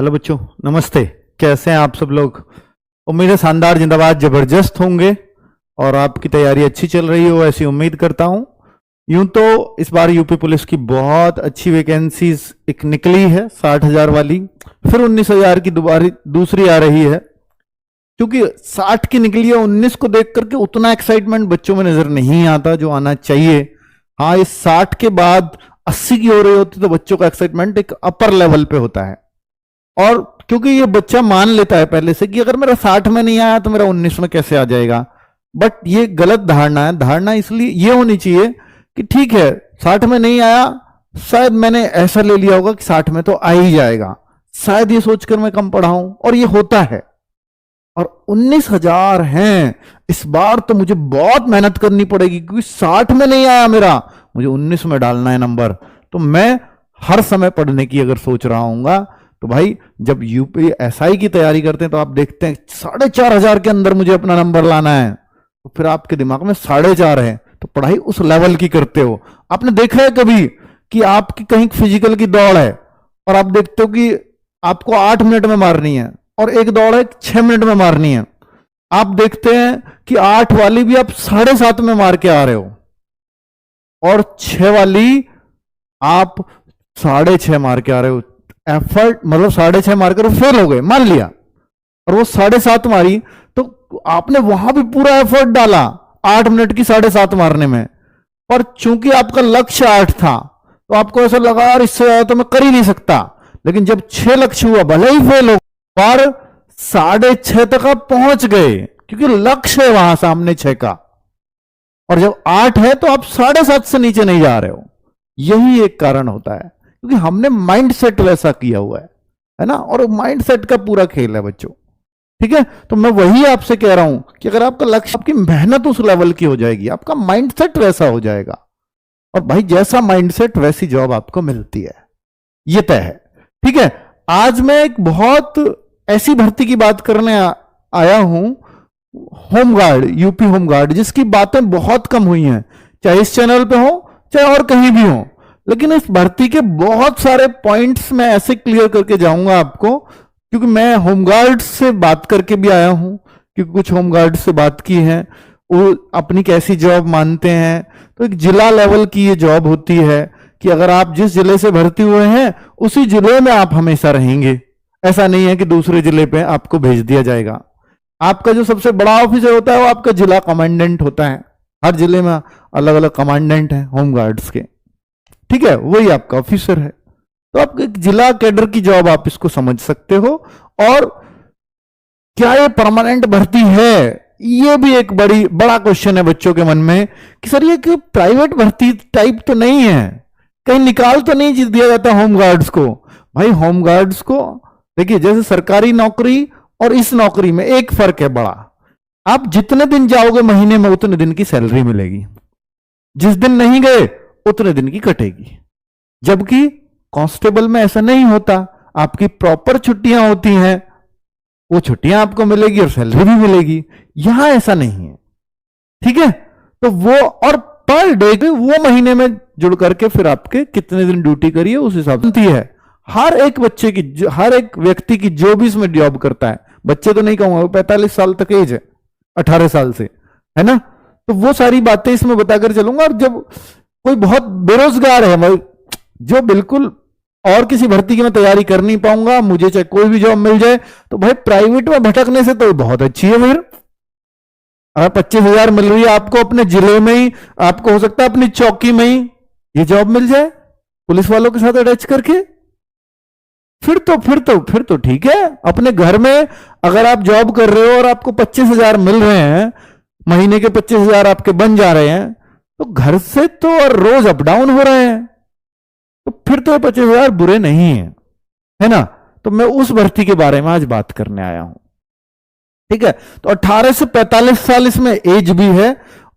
Hello बच्चों, नमस्ते। कैसे हैं आप सब लोग? उम्मीद है शानदार, जिंदाबाद, जबरदस्त होंगे और आपकी तैयारी अच्छी चल रही हो, ऐसी उम्मीद करता हूं। यूं तो इस बार यूपी पुलिस की बहुत अच्छी वैकेंसीज एक निकली है 60,000 वाली, फिर 19,000 की दूसरी आ रही है। क्योंकि 60 की निकली है, 19 को देख करके उतना एक्साइटमेंट बच्चों में नजर नहीं आता जो आना चाहिए। हाँ, इस 60 के बाद 80 की हो रही होती तो बच्चों का एक्साइटमेंट एक अपर लेवल पे होता है। और क्योंकि ये बच्चा मान लेता है पहले से कि अगर मेरा 60 में नहीं आया तो मेरा 19 में कैसे आ जाएगा। बट ये गलत धारणा है। धारणा इसलिए ये होनी चाहिए कि ठीक है, 60 में नहीं आया, शायद मैंने ऐसा ले लिया होगा कि 60 में तो आ ही जाएगा, शायद ये सोचकर मैं कम पढ़ा हूं, और ये होता है। और 19,000 हैं इस बार, तो मुझे बहुत मेहनत करनी पड़ेगी क्योंकि 60 में नहीं आया मेरा, मुझे 19 में डालना है नंबर। तो मैं हर समय पढ़ने की अगर सोच रहा हूंगा तो भाई, जब यूपी एसआई की तैयारी करते हैं तो आप देखते हैं 4,500 के अंदर मुझे अपना नंबर लाना है, तो फिर आपके दिमाग में 4.5 है, तो पढ़ाई उस लेवल की करते हो। आपने देखा है कभी कि आपकी कहीं फिजिकल की दौड़ है और आप देखते हो कि आपको 8 मिनट में मारनी है और एक दौड़ है 6 मिनट में मारनी है, आप देखते हैं कि 8 वाली भी आप 7.5 में मार के आ रहे हो और 6 वाली आप 6.5 मार के आ रहे हो। एफर्ट मतलब 6.5 मारकर फेल हो गए, मान लिया, और वो 7.5 मारी, तो आपने वहां भी पूरा एफर्ट डाला 8 मिनट की 7.5 मारने में, और चूंकि आपका लक्ष्य 8 था तो आपको ऐसा लगा यार इससे ज्यादा तो मैं कर ही नहीं सकता। लेकिन जब 6 लक्ष्य हुआ, भले ही फेल हो पर 6.5 तक आप पहुंच गए क्योंकि लक्ष्य है वहां सामने 6 का, और जब 8 है तो आप 7.5 से नीचे नहीं जा रहे हो। यही एक कारण होता है क्योंकि हमने माइंड सेट वैसा किया हुआ है ना, और माइंड सेट का पूरा खेल है बच्चों। ठीक है, तो मैं वही आपसे कह रहा हूं कि अगर आपका लक्ष्य, आपकी मेहनत उस लेवल की हो जाएगी, आपका माइंड सेट वैसा हो जाएगा, और भाई जैसा माइंड सेट वैसी जॉब आपको मिलती है, ये तय है। ठीक है, आज मैं एक बहुत ऐसी भर्ती की बात करने आया हूं, होमगार्ड, यूपी होमगार्ड, जिसकी बातें बहुत कम हुई हैं, चाहे इस चैनल पे हो चाहे और कहीं भी हो। लेकिन इस भर्ती के बहुत सारे पॉइंट्स मैं ऐसे क्लियर करके जाऊंगा आपको, क्योंकि मैं होमगार्ड से बात करके भी आया हूं, क्योंकि कुछ होमगार्ड से बात की है, वो अपनी कैसी जॉब मानते हैं। तो एक जिला लेवल की ये जॉब होती है कि अगर आप जिस जिले से भर्ती हुए हैं उसी जिले में आप हमेशा रहेंगे। ऐसा नहीं है कि दूसरे जिले पे आपको भेज दिया जाएगा। आपका जो सबसे बड़ा ऑफिसर होता है वो आपका जिला कमांडेंट होता है। हर जिले में अलग अलग कमांडेंट है होमगार्ड्स के, ठीक है, वही आपका ऑफिसर है। तो आप एक जिला कैडर की जॉब आप इसको समझ सकते हो। और क्या ये परमानेंट भर्ती है, ये भी एक बड़ा क्वेश्चन है बच्चों के मन में कि सर ये प्राइवेट भर्ती टाइप तो नहीं है, कहीं निकाल तो नहीं दिया जाता होमगार्ड्स को। भाई होमगार्ड्स को देखिए, जैसे सरकारी नौकरी और इस नौकरी में एक फर्क है बड़ा, आप जितने दिन जाओगे महीने में उतने दिन की सैलरी मिलेगी, जिस दिन नहीं गए उतने दिन की कटेगी। जबकि कांस्टेबल में ऐसा नहीं होता, आपकी प्रॉपर छुट्टियां होती हैं, वो छुट्टियां आपको मिलेगी और सैलरी भी मिलेगी। यहां ऐसा नहीं है। ठीक है, तो वो और पर डे वो महीने में जुड़ करके फिर आपके कितने दिन ड्यूटी करिए उस हिसाब से है। हर एक बच्चे की, हर एक व्यक्ति की जो भी इसमें जॉब करता है, बच्चे तो नहीं कहूंगा, 45 साल तक एज है, 18 साल से, है ना, तो वो सारी बातें इसमें बताकर चलूंगा। और जब कोई बहुत बेरोजगार है, जो बिल्कुल और किसी भर्ती की मैं तैयारी कर नहीं पाऊंगा, मुझे चाहे कोई भी जॉब मिल जाए, तो भाई प्राइवेट में भटकने से तो बहुत अच्छी है। फिर अगर 25,000 मिल रही है आपको अपने जिले में ही, आपको हो सकता है अपनी चौकी में ही ये जॉब मिल जाए पुलिस वालों के साथ अटैच करके, फिर तो ठीक है। अपने घर में अगर आप जॉब कर रहे हो और आपको 25,000 मिल रहे हैं, महीने के 25,000 आपके बन जा रहे हैं, तो घर से तो और रोज अप डाउन हो रहे हैं, तो फिर तो 25,000 बुरे नहीं है ना। तो मैं उस भर्ती के बारे में आज बात करने आया हूं। ठीक है, तो 18 से 45 साल इसमें एज भी है।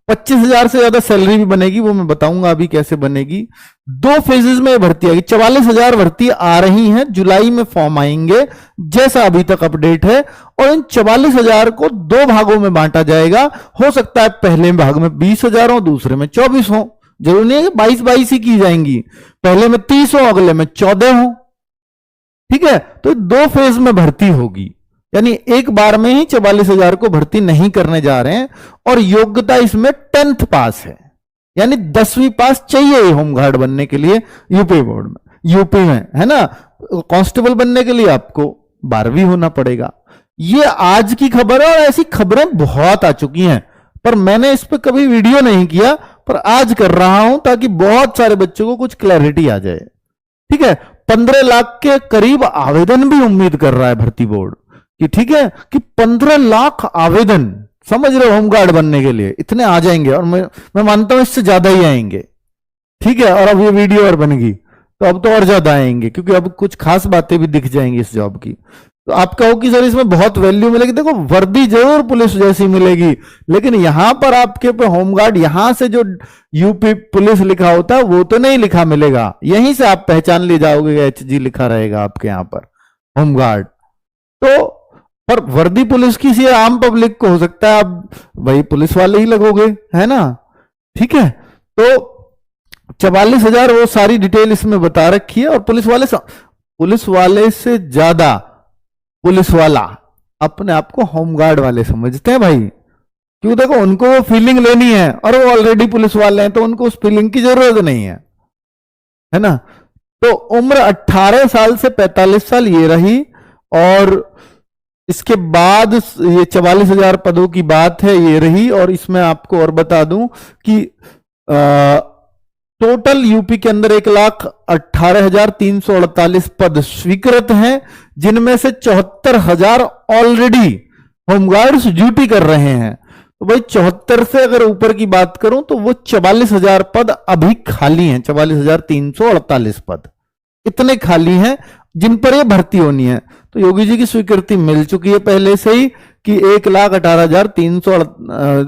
25,000 से ज्यादा सैलरी भी बनेगी, वो मैं बताऊंगा अभी कैसे बनेगी। 2 फेजेस में भर्ती आएगी। 44,000 भर्ती आ रही हैं, जुलाई में फॉर्म आएंगे जैसा अभी तक अपडेट है, और इन 44,000 को 2 भागों में बांटा जाएगा। हो सकता है पहले भाग में 20,000 हो, दूसरे में 24 हो, जरूरी नहीं है कि 22 ही की जाएंगी, पहले में 30 हो, अगले में 14 हो। ठीक है, तो 2 फेज में भर्ती होगी, यानी एक बार में ही 44,000 को भर्ती नहीं करने जा रहे हैं। और योग्यता इसमें 10th पास है, यानी 10वीं पास चाहिए होमगार्ड बनने के लिए यूपी बोर्ड में, यूपी में, है ना। कांस्टेबल बनने के लिए आपको 12वीं होना पड़ेगा। ये आज की खबर है, और ऐसी खबरें बहुत आ चुकी हैं, पर मैंने इस पर कभी वीडियो नहीं किया, पर आज कर रहा हूं ताकि बहुत सारे बच्चों को कुछ क्लैरिटी आ जाए। ठीक है, 15 लाख के करीब आवेदन भी उम्मीद कर रहा है भर्ती बोर्ड कि, ठीक है, कि 15 लाख आवेदन, समझ रहे हो, होमगार्ड बनने के लिए इतने आ जाएंगे, और मैं मानता हूं इससे ज्यादा ही आएंगे। ठीक है, और अब ये वीडियो और बनेगी तो अब तो और ज्यादा आएंगे, क्योंकि अब कुछ खास बातें भी दिख जाएंगी इस जॉब की। तो आप कहो कि सर इसमें बहुत वैल्यू मिलेगी, देखो वर्दी जरूर पुलिस जैसी मिलेगी, लेकिन यहां पर आपके पे होमगार्ड, यहां से जो यूपी पुलिस लिखा होता है वो तो नहीं लिखा मिलेगा, यहीं से आप पहचान ले जाओगे, HG लिखा रहेगा आपके यहां पर होमगार्ड। तो पर वर्दी पुलिस की सी आम पब्लिक को हो सकता है आप वही पुलिस वाले ही लगोगे, है ना। ठीक है, तो 44,000 वो सारी डिटेल इसमें बता रखी है। और पुलिस वाले से ज्यादा पुलिस वाला अपने आप को होमगार्ड वाले समझते हैं भाई, क्यों, देखो उनको वो फीलिंग लेनी है, और वो ऑलरेडी पुलिस वाले हैं, तो उनको उस फीलिंग की जरूरत नहीं है ना। तो उम्र 18 साल से 45 साल ये रही। और इसके बाद ये 44,000 पदों की बात है, ये रही। और इसमें आपको और बता दूं कि टोटल यूपी के अंदर 1,18,348 पद स्वीकृत हैं, जिनमें से 74,000 ऑलरेडी होमगार्ड्स ड्यूटी कर रहे हैं। तो भाई 74 से अगर ऊपर की बात करूं तो वो 44,000 पद अभी खाली हैं, 44,348 पद इतने खाली हैं जिन पर ये भर्ती होनी है। तो योगी जी की स्वीकृति मिल चुकी है पहले से ही कि 1,18,348